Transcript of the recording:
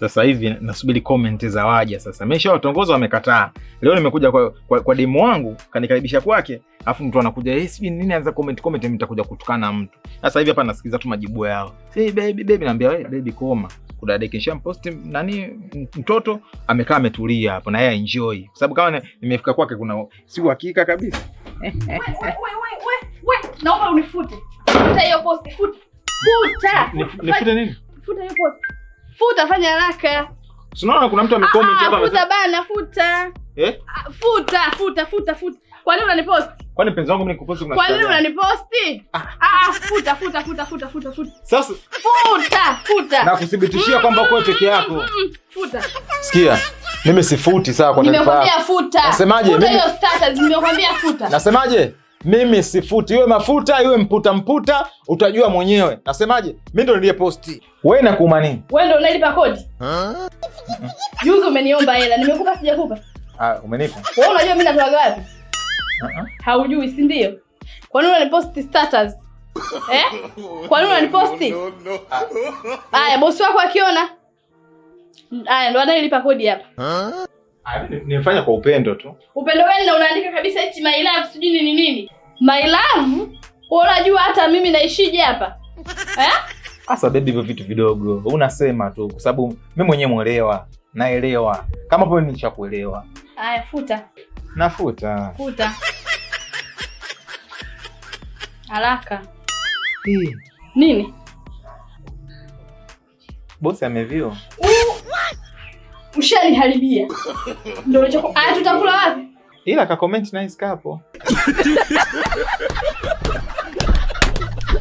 Sasa hivi nasubiri comment za waja sasa. Mesha watongoza wamekataa. Leo nimekuja kwa demo wangu, kanikaribisha kwake, afu mtu anakuja, "Sijui nini anza comment mimi nitakuja kutukana mtu." Sasa hivi hapa nasikiza tu majibu yao. "Hey baby naambia wewe baby koma." Kudadekisha post nani mtoto amekaa ametulia hapo na yeye enjoy. Kwa sababu kama nimefika kwake kuna si uhakika kabisa. We, naomba unifute. Futa hiyo post, futa. Nifute nini? Futa hiyo post. Futa, fanya haraka. Unaona kuna mtu amecomment hapa futa bana, futa. Futa. Kwa nini unanipost? Kwani mpenzi wangu mimi nikuposti kuna shida? Kwa nini unaniposti? Futa. Sasa futa. Na kuthibitishia kwamba uko peke yako. Futa. Sikia. Mimi sifuti sawa kwa taarifa. Nimekwambia futa. Nasemaje? Futa hiyo status, nimekwambia futa. Nasemaje? Mimi sifuti. Iwe mafuta, iwe mputa, utajua mwenyewe. Nasemaje? Mimi ndo niliyeposti. Wewe nakuuma nini? Wewe ndo unalipa kodi? Juzi umeniomba hela, nimekupa sijakupa? Umenipa. Wewe unajua mimi natoa wapi? Haujui, si ndio? Kwa nini unaniposti status? Kwa nini unaniposti? Haya, bosi wako akiona. Haya, ndo anayelipa kodi hapa. Nimefanya kwa upendo tu. Upendo gani na unaandika kabisa eti my love sijui nini? My love? Unajua hata mimi naishije hapa? Asa baby, hivyo vitu vidogo unasema tu kwa sababu mimi mwenyewe muelewa, naelewa. Kama hapo nishakuelewa. Haya, futa. Nafuta. Futa. Haraka. Nini? Bosi amevio. Ushaniharibia. Ndio unachoko. Tutakula wapi? Ila ka comment nice kapo.